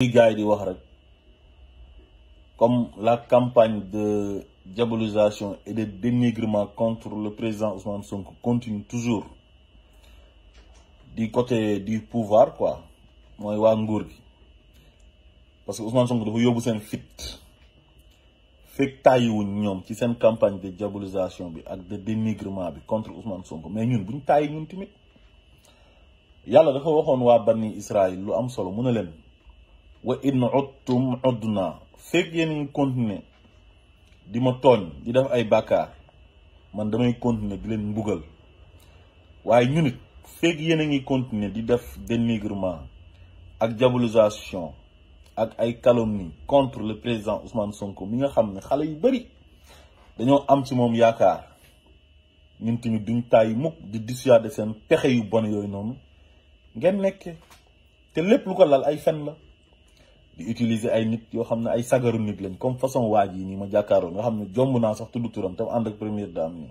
li gars yi di wax rek comme la campagne de diabolisation et de dénigrement contre le président Ousmane Sonko continue toujours du côté du pouvoir quoi mooy waa nguur gi parce que Ousmane Sonko dafa yóbbu seen fit fekk tàyyiwuñ ñoom ci seen campagne de diabolisation bi ak de dénigrement bi contre Ousmane Sonko mais ñun buñ tàyyi ñun tamit yàlla dafa waxoon waa bani Israël lu am solo mu ne leen wa in udtum udna fekk yéen ngi continuer di ma tooñ di def ay bàkkaar man damay continuer di leen mbugal waaye ñu nit fekk yéen a ngi continuer di def dénigrement ak diabolisation ak ay calomnie contre le président Ousmane Sonko mi nga xam ne xale yu bari dañoo am ci moom yaakaar ñun tamit duñ tàyyi mukk di dissuader seen pexe yu bon yooyu noonu ngeen nekke te lépp lu ko lal ay fen la di utiliser ay nit yoo xam ne ay sagaru nit lañ comme façon waaj yi nii ma jàkkaaroon nga xam ne jomb naa sax tudd turam te ànd ak première dame nii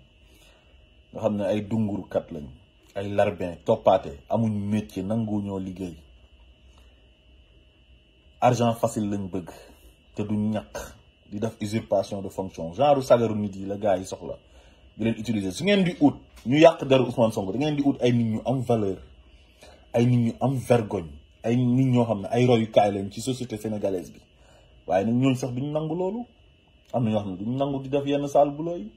nga xam ne ay dungurukat lañ ay larbin toppaate amuñ métier nangu ñoo liggéey argent facile lañ bëgg te duñ ñàkk di def usurpation de fonction genre sagaru nit yi la gars yi soxla di leen utiliser su ngeen di ut ñu yàq deru Ousmane Sonko da ngeen di ut ay nit ñu am valeur ay nit ñu am vergogne ay nit ñoo xam ne ay royukaay lañ ci société sénégalaise bi waaye nag ñooñu sax duñ nangu loolu am na ñoo xam ne duñ nangu di def yenn saal bu looy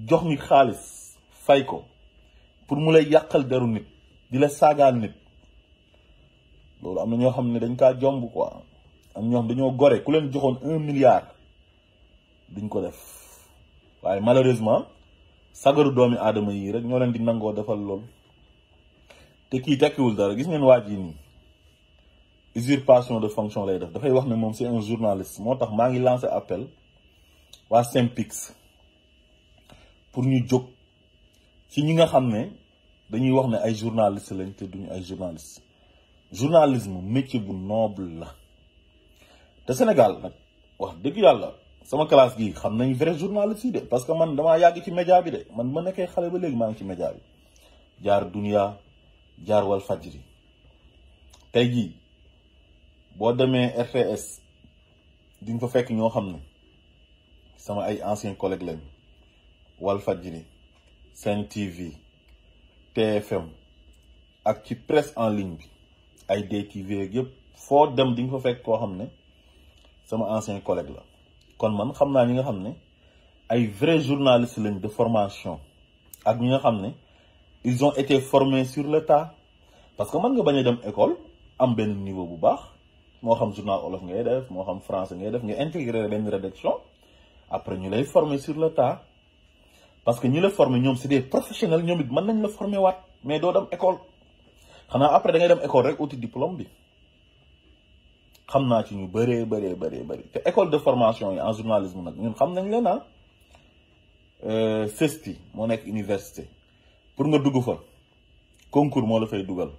jox nit xaalis fay ko pour mu lay yàqal deru nit di la saagaal nit loolu am na ñoo xam ne dañ kaa jomb quoi am ñoo xam dañoo gore ku leen joxoon 1 milliard duñ ko def waaye malheureusement sagaru doomi aadama yi rek ñoo leen di nangoo defal loolu te kii tekkiwul dara gis ngeen waaj yi nii usurpation de fonction lay def dafay wax ne moom c'est un journaliste moo tax maa ngi lancé appel waa Synpics pour ñu jóg ci ñi nga xam ne dañuy wax ne ay journaliste lañ te duñu ay journaliste journalisme métier bu noble la te Sénégal nag wax dëgg yàlla sama classe gi xam nañ vrai journaliste yi de parce que man damaa yàgg ci média bi de man ma nekkee xale ba léegi maa ngi ci média bi jaar Dunia jaar Walfadjri tey jii boo demee RTS di nga fa fekk ñoo xam ne sama ay anciens collègues lañ Walfadjri Sen TV TFM ak ci presse en ligne bi ay DTV ak yëpp foo dem di nga fa fekk koo xam ne sama ancien collègue la kon man xam naa ñi nga xam ne ay vrais journalistes lañ de formation ak ñi nga xam ne ils ont été formés sur le tas parce que mën nga bañ a dem école am benn niveau bu baax moo xam journal olof ngay def moo xam français ngay def nga intégrer benn rédaction après ñu lay former sur le tas parce que ñi la former ñoom c'est des professionnels ñoom it mën nañ la former waat mais doo dem école xanaa après da ngay dem école rek uti diplôme bi xam naa ci ñu bëree bëri te école de formation yi en journalisme nag ñun xam nañ leen ah CESTI moo nekk université pour nga dugg fa concours moo la fay dugal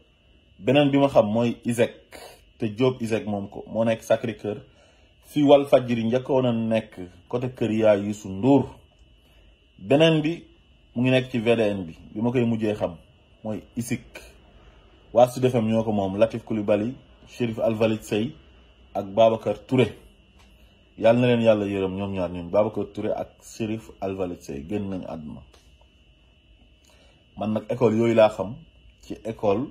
beneen bi ma xam mooy ISEC te Diop ISEC moom ko moo nekk Sacré-Cœur fi Walfadjri njëkkoon a nekk côté kër yaay Youssou Ndour beneen bi mu ngi nekk ci VDN bi ma koy mujjee xam mooy ISIC waa Sud FM ñoo ko moom Latif Coulibaly Chérif Alvalid Sey ak Babacar Touré yàlla na leen yàlla yërëm ñoom ñaar ñun Babacar Touré ak Chérif Alvalid Sey génn nañu àdduna man nag école yooyu laa xam ci école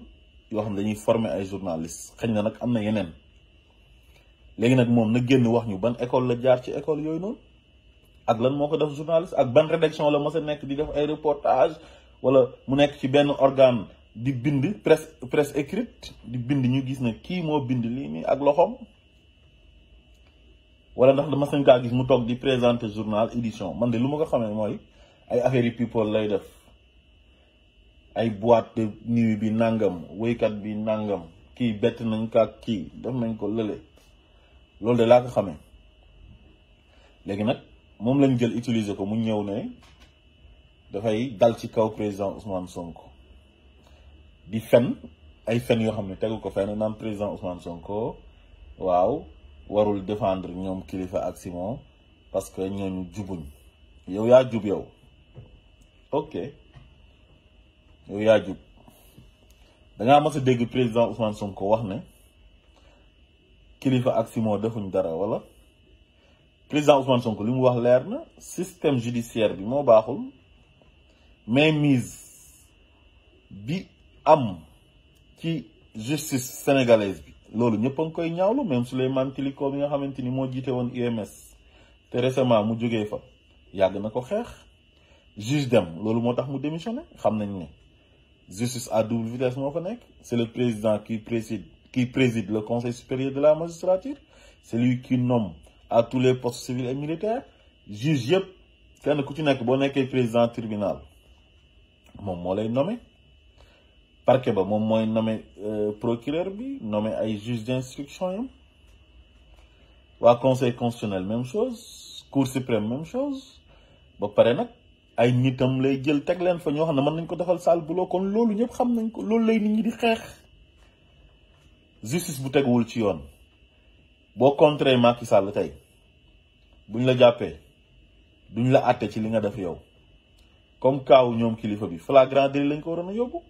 yoo xam ne dañuy former ay journalistes xëy na nag am na yeneen léegi nag moom na génn wax ñu ban école la jaar ci école yooyu noonu ak lan moo ko def journaliste ak ban rédaction la mos a nekk di def ay reportage wala mu nekk ci benn organe di bind presse écrite di bind ñu gis ne kii moo bind lii nii ak loxoom wala ndax dama sañ kaa gis mu toog di présenter journal édition man de lu ma ko xamee mooy ay affaires yi people lay def ay boîte de nuit bi nangam woykat bi nangam kii bett nañ ko ak kii def nañ ko lële loolu de laa ko xamee léegi nag moom lañ jël utiliser ko mu ñëw ne dafay dal ci kaw président Ousmane Sonko di fen ay fen yoo xam ne tegu ko fenn naan président Ousmane Sonko waaw warul défendre ñoom Kilifeu ak Simon parce que ñooñu jubuñ yow yaa jub yow ok yow yaa jub dangaa mas a dégg président Ousmane Sonko wax ne Kilifeu ak Simon defuñ dara wala président Ousmane Sonko li mu wax leer na système judiciaire bi moo baaxul mais mise bi am ci justice sénégalaise bi loolu ñëpp a ngi koy ñaawlu même Souleymane Teliko bi nga xamante ni moo jiite woon UMS te récemment mu jógee fa yàgg na ko xeex juge dem loolu moo tax mu démissionné xam nañ ne justice à double vitesse moo fa nekk c'est le président qui préside le conseil supérieur de la magistrature c'est lui qui nomme à tous les postes civils et militaires juge yëpp kenn ku ci nekk boo nekkee président tribunal moom moo lay nommé parquet ba moom mooy nommé procureur bi nommé ay juge d'instruction yam waa conseil constitutionnel même chose cour suprême même chose ba pare nag ay nitam lay jël teg leen fa ñoo xam ne mën nañ ko defal sale boulot kon loolu ñëpp xam nañ ko loolu lay nit ñi di xeex justice bu teguwul ci yoon boo contrer Macky Sall tey buñ la jàppee duñ la àtte ci li nga def yow comme kaaw ñoom Kilifeu bi flagrant délit lañ ko waroon a yóbbu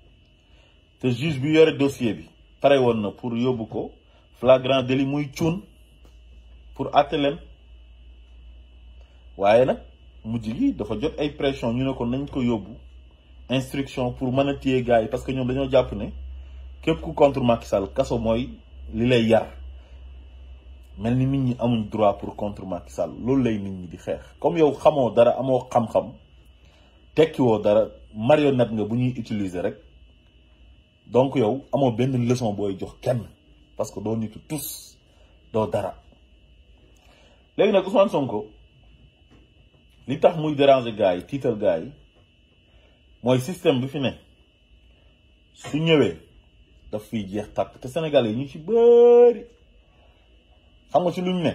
te juge bi yore dossier bi pare woon na pour yóbbu ko flagrant délit muy cuun pour àtte leen waaye nag mujj gi dafa jot ay pression ñu ne ko nañ ko yóbbu instruction pour mën a téye gars yi parce que ñoom dañoo jàpp ne képp ku contre Macky Sall kaso mooy li lay yar mel ni nit ñi amuñ droit pour contre Macky Sall loolu lay nit ñi di xeex comme yow xamoo dara amoo xam-xam tekkiwoo dara marionnette nga bu ñuy utiliser rek donc yow amoo benn leçon booy jox kenn parce que doo nitu tous doo dara léegi nag Ousmane Sonko li tax muy déranger gars yi tiital gars yi mooy système bi fi ne su ñëwee daf fiy jeex tàkk te Sénégalais yi ñu ci bëri xam nga ci luñ ne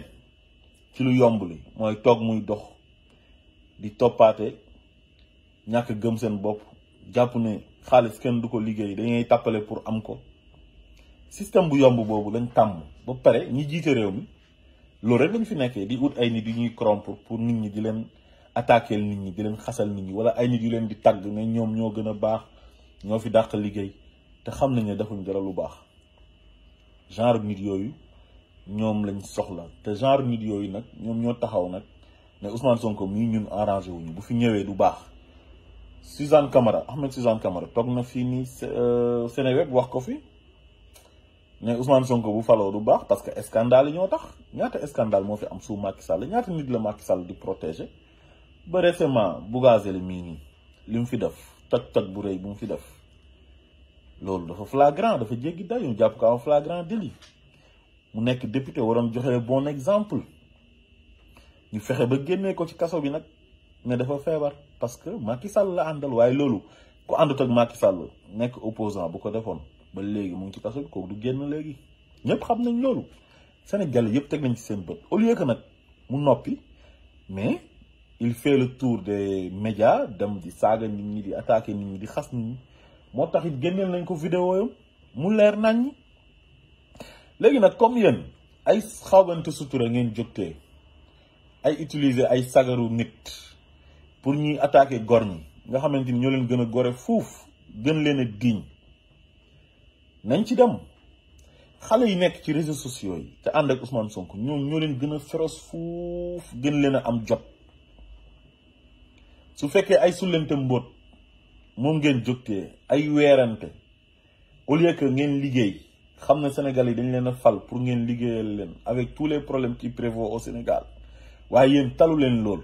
ci lu yomb li mooy toog muy dox di toppaate ñàkk gëm seen bopp jàpp ne xaalis kenn du ko liggéey dañuy tàppale pour am ko système bu yomb boobu lañ tàmm ba pare ñi jiite réew mi loolu rek lañ fi nekkee di ut ay nit yu ñuy corrompre pour nit ñi di leen attaquer nit ñi di leen xasal nit ñi wala ay nit yu leen di tàgg ne ñoom ñoo gën a baax ñoo fi dàq liggéey te xam nañ ne defuñ dara lu baax genre nit yooyu ñoom lañ soxla te genre nit yooyu nag ñoom ñoo taxaw nag ne Ousmane Sonko mii ñun arrangé wuñu bu fi ñëwee du baax Suzanne Camara Ahmed Suzanne Camara toog na fii nii Seneweb wax ko fi ne Ousmane Sonko bu faloo du baax parce que scandale yi ñoo tax ñaata scandale moo fi am sous Macky Sall ñaata nit la Macky Sall di protéger ba récemment Bougazelli mii nii li mu fi def toj bu rëy bu mu fi def loolu dafa flagrant dafa jéggi dayu ñu jàpp ko am flagrant délit mu nekk député waroon joxe bon exemple ñu fexe ba génnee ko ci kaso bi nag ne dafa feebar parce que Macky Sall la àndal waaye loolu ku àndut ak Macky Sall nekk opposant bu ko defoon ba léegi mu ngi ci kaso bi kooku du génn léegi ñëpp xam nañ loolu Sénégal yëpp teg nañ ci seen bët au lieu que nag mu noppi mais il fait le tour des médias dem di saaga nit ñi di attaquer nit ñi di xas nit ñi moo tax it génneel nañ ko vidéo yam mu leer nañ ñi léegi nag comme yéen ay xawante sutura ngeen jógtee ay utiliser ay sagaru nit pour ñuy attaquer gor ñi nga xamante ni ñoo leen gën a gore fuuf gën leen a diñ nañ ci dem xale yi nekk ci réseaux sociaux yi te ànd ak Ousmane Sonko ñoo leen gën a féroce fuuf gën leen a am jot su fekkee ay sullente mbóot moom ngeen jógtee ay weerante au lieu que ngeen liggéey xam ne Sénégal yi dañ leen a fal pour ngeen liggéeyal leen avec tous les problèmes qui prévaut au Sénégal waaye yéen talu leen loolu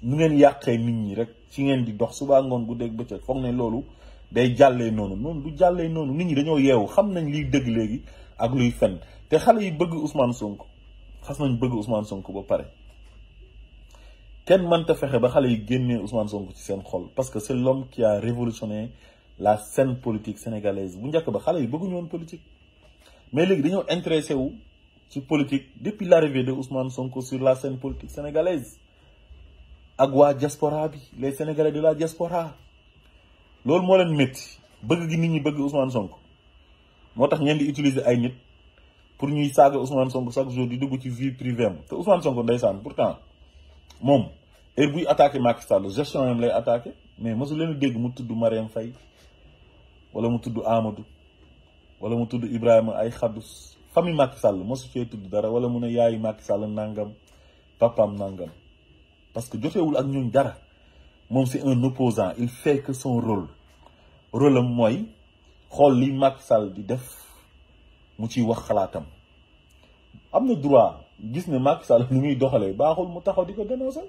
nu ngeen yàqee nit ñi rek ci ngeen di dox suba ngoon bu dégg bëccëg foog ne loolu day jàllee noonu du jàllee noonu nit ñi dañoo yeewu xam nañ liy dëgg léegi ak luy fen te xale yi bëgg Ousmane Sonko xas nañ bëgg Ousmane Sonko ba pare kenn mënta fexe ba xale yi génnee Ousmane Sonko ci seen xol parce que c'est l'homme qui a révolutionné la scène politique sénégalaise bu njëkk ba xale yi bëgguñu woon politique mais léegi dañoo intéressé wu ci politique depuis l'arrivée de Ousmane Sonko sur la scène politique sénégalaise ak waa diaspora bi les Sénégalais de la diaspora loolu moo leen métti bëgg gi nit ñi bëgg Ousmane Sonko moo tax ngeen di utiliser ay nit pour ñuy saaga Ousmane Sonko chaque jour di dugg ci vie privée am te Ousmane Sonko ndeysaan pourtant moom heure buy attaqué Macky Sall gestion yam lay attaqué mais mosu leen dégg mu tudd Marième Faye wala mu tudd Amadou wala mu tudd Ibrahima ay Khadous famille Macky Sall mosu cee tudd dara wala mu ne yaayu Macky Sall nangam papaam nangam parce que jotewul ak ñun dara moom c'est un opposant il fait que son rôle am mooy xool li Macky Sall di def mu ciy wax xalaatam am na droit gis ne Macky Sall ni muy doxalee baaxul mu taxaw di ko dénoncer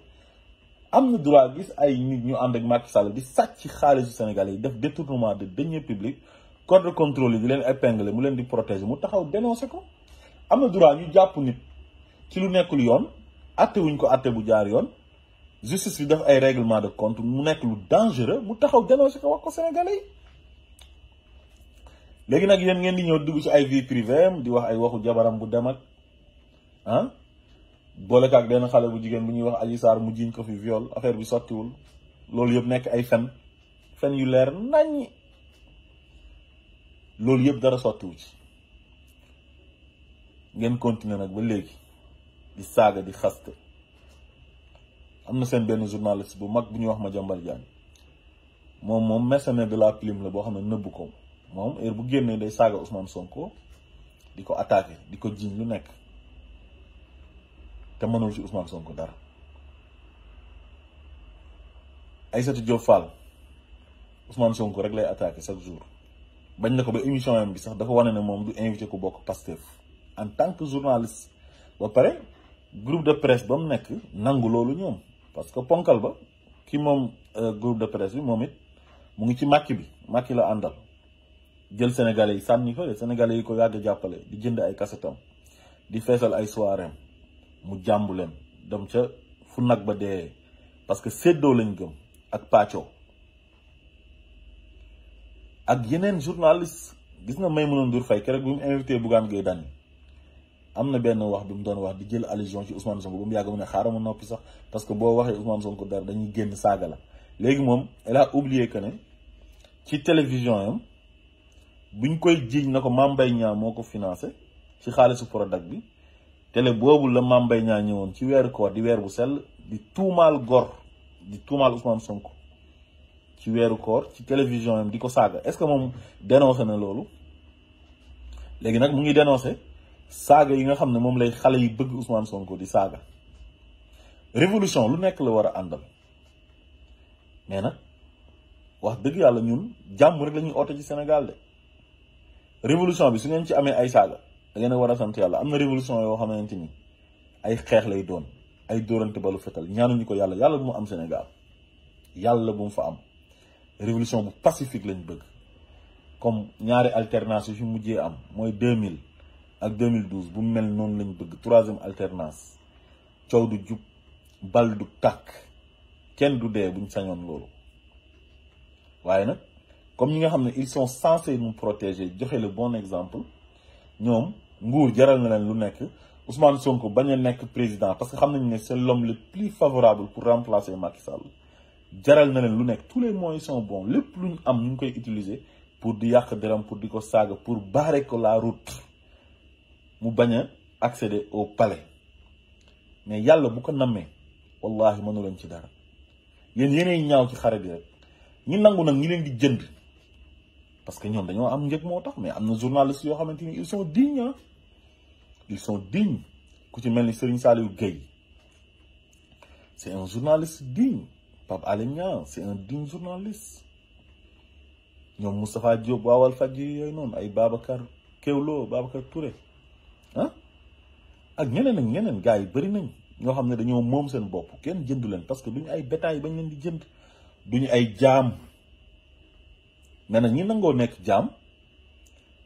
am na droit gis ay nit ñu ànd ak Macky Sall di sàcc xaalisu Sénégalais yi def détournement de deniers publics corps de contrôle yi di leen épingler mu leen di protéger mu taxaw dénoncer ko am na droit ñu jàpp nit ci lu nekkul yoon atte wuñ ko atte bu jaar yoon justice bi def ay règlement de compte mu nekk lu dangereux mu taxaw dénoncer ko wax ko Sénégalais yi léegi nag yéen ngeen di ñëw dugg ci ay vie privée am di wax ay waxu jabaram bu dem ak boole ak benn xale bu jigéen bu ñuy wax Adji Sarr mu jiiñ ko fi viol affaire bi sottiwul loolu yëpp nekk ay fen yu leer naññi loolu yëpp dara sottiwu ci ngeen continuer nag ba léegi di saaga di xaste am na seen benn journaliste bu mag bu ñuy wax Madiambal Diagne moom mercenaire de la plume la boo xam ne nëbbu ko moom heure bu génnee day saaga Ousmane Sonko di ko attaqué di ko jiiñ lu nekk te mënul ci Ousmane Sonko dara Aïssatou Diop Fall Ousmane Sonko rek lay attaqué chaque jour bañ na ko ba émission yam bi sax dafa wane ne moom du invité ku bokk Pastef en tant que journaliste ba pare groupe de presse ba mu nekk nangu loolu ñoom parce que ponkal ba ki moom groupe de presse bi moom it mu ngi ci Macky la àndal jël sénégalais yi sànni ko de sénégalais yi ko yàgg jàppale di jënd ay kasetam di feesal ay soiréem mu jàmbu leen dem ca fu nag ba dee parce que séddoo lañ gëm ak pàccoo ak yeneen journaliste gis nga Maïmouna Ndour Faye keroog bi mu invité Bougane Gueye Dany am na benn wax bi mu doon wax di jël allusion ci Ousmane Sonko ba mu yàgg mu ne xaaral ma noppi sax parce que boo waxee Ousmane Sonko dara dañuy génn saaga la léegi moom elle a oublié que ne ci télévision yam buñ koy jiiñ na ko Mame Mbaye Niang moo ko financé ci xaalisu Prodac bi télé boobu la Mame Mbaye Niang ñëwoon ci weeru koor di weer bu sell di tuumaal gor di tuumaal Ousmane Sonko ci weeru koor ci télévision yam di ko saaga est-ce que moom dénoncé na loolu léegi nag mu ngi dénoncé saaga yi nga xam ne moom lay xale yi bëgg Ousmane Sonko di saaga révolution lu nekk la war a àndal mais nag wax dëgg yàlla ñun jàmm rek la ñuy oote ci Sénégal de révolution bi su ngeen ci amee ay saaga da ngeen a war a sant yàlla am na révolution yoo xamante ni ay xeex lay doon ay dóorante balu fetal ñaanuñu ko yàlla bu mu am Sénégal yàlla bu mu fa am révolution bu pacifique lañ bëgg comme ñaari alternance yu fi mujjee am mooy 2000 ak 2012 bu mu mel noonu lañ bëgg troisième alternance coow du jub bal du tàkk kenn du dee buñ sañoon loolu waaye nag comme ñi nga xam ne ils sont censés nous protéger joxe le bon exemple ñoom nguur jaral na leen lu nekk Ousmane Sonko bañ a nekk président parce que xam nañ ne c'est l'homme le plus favorable pour remplacer Macky Sall jaral na leen lu nekk tous les moyens sont bons lépp lu ñu am ñu ngi koy utiliser pour di yàq deram pour di ko saaga pour barrer ko la route mu bañ a accéder au palais mais yàlla bu ko nammee wallahi mënu leen ci dara yéen yéenay ñaaw ci xare bi rek ñi nangu nag ñi leen di jënd parce que ñoom dañoo am njëg moo tax mais am na journalistes yoo xamante ni ils sont dignes ku ci mel ni Serigne Saliou Gueye c'est un journaliste digne Pape Alé Niang c'est un digne journaliste ñoom Moustapha Diop waa Walfadjri yooyu noonu ay Babacar Kewlo Babacar Touré ak ñeneen gars yi bëri nañ ñoo xam ne dañoo moom seen bopp kenn jëndu leen parce que duñu ay bétail bañ leen di jënd duñu ay jaam mais nag ñi nangoo nekk jaam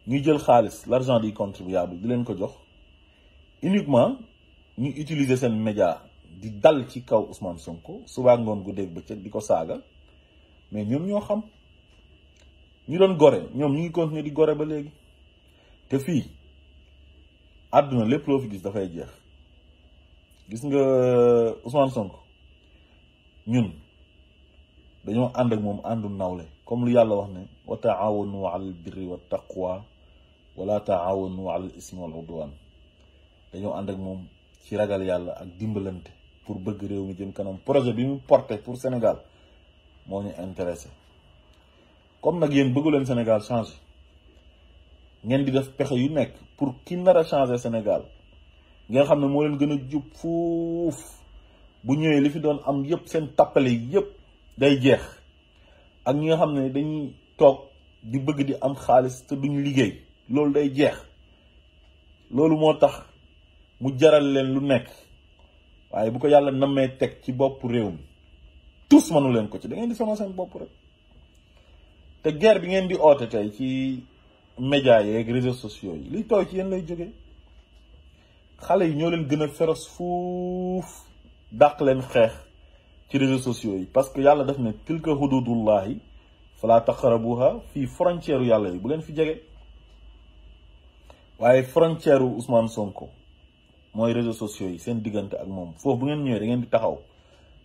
ñuy jël xaalis l'argent du contribuable di leen ko jox uniquement ñu utiliser seen média di dal ci kaw Ousmane Sonko suba ngoon gu dégg bëccëg di ko saaga mais ñoom ñoo xam ñu doon gore ñoom ñu ngi continuer di gore ba léegi te fii àdduna lépp loo fi gis dafay jeex gis nga Ousmane Sonko ñun dañoo ànd ak moom àndu nawle comme lu yàlla wax ne wa taawanu alal birri wa taqwa wala taawanu alal ismi wal udwan dañoo ànd ak moom ci ragal yàlla ak dimbalante pour bëgg réew mi jëm kanam projet bi mu porté pour Sénégal moo ñu intéressé comme nag yéen bëggu leen Sénégal changé ngeen di def pexe yu nekk pour ki nar a changer Sénégal nga xam ne moo leen gën a jub fuuf bu ñëwee li fi doon am yëpp seen tappale yëpp day jeex ak ñi nga xam ne dañuy toog di bëgg di am xaalis te duñ liggéey loolu day jeex loolu moo tax mu jaral leen lu nekk waaye bu ko yàlla nammee teg ci bopp réew mi tous mënu leen ko ci da ngeen di sama seen bopp rek te guerre bi ngeen di oote tey ci médias yeeg réseaux sociaux yi liy tooy ci yéen lay jógee xale yi ñoo leen gën a féroce fuuf dàq leen xeex ci réseaux sociaux yi parce que yàlla daf ne tilka hududullahi fala taqrabuha fii frontière yàlla yi bu leen fi jege waaye frontière Ousmane Sonko mooy réseaux sociaux yi seen diggante ak moom foofu bu ngeen ñëwee da ngeen di taxaw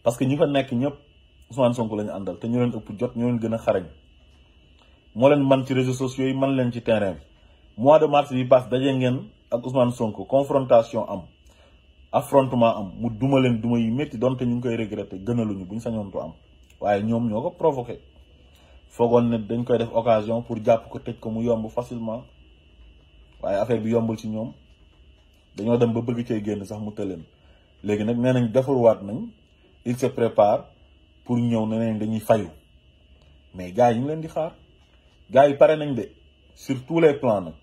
parce que ñi fa nekk ñëpp Ousmane Sonko la ñu àndal te ñoo leen ëpp jot ñoo leen gën a xarañ moo leen man ci réseaux sociaux yi man leen ci terrain bi mois de mars bi passe daje ngeen ak Ousmane Sonko confrontation am affrontement am mu duma leen duma yu métti donte ñu ngi koy regretter gënaluñu bu ñu sañoon ko am waaye ñoom ñoo ko provoqué foogoon ne dañ koy def occasion pour jàpp ko tëj ko mu yomb facilement waaye affaire bi yombul ci ñoom dañoo dem ba bëgg cay génn sax mu tëleen léegi nag nee nañ defarwaat nañ il se prépare pour ñëw ne nañ dañuy fayu mais gars yi ñu leen di xaar gars yi pare nañ de sur tous les plans nag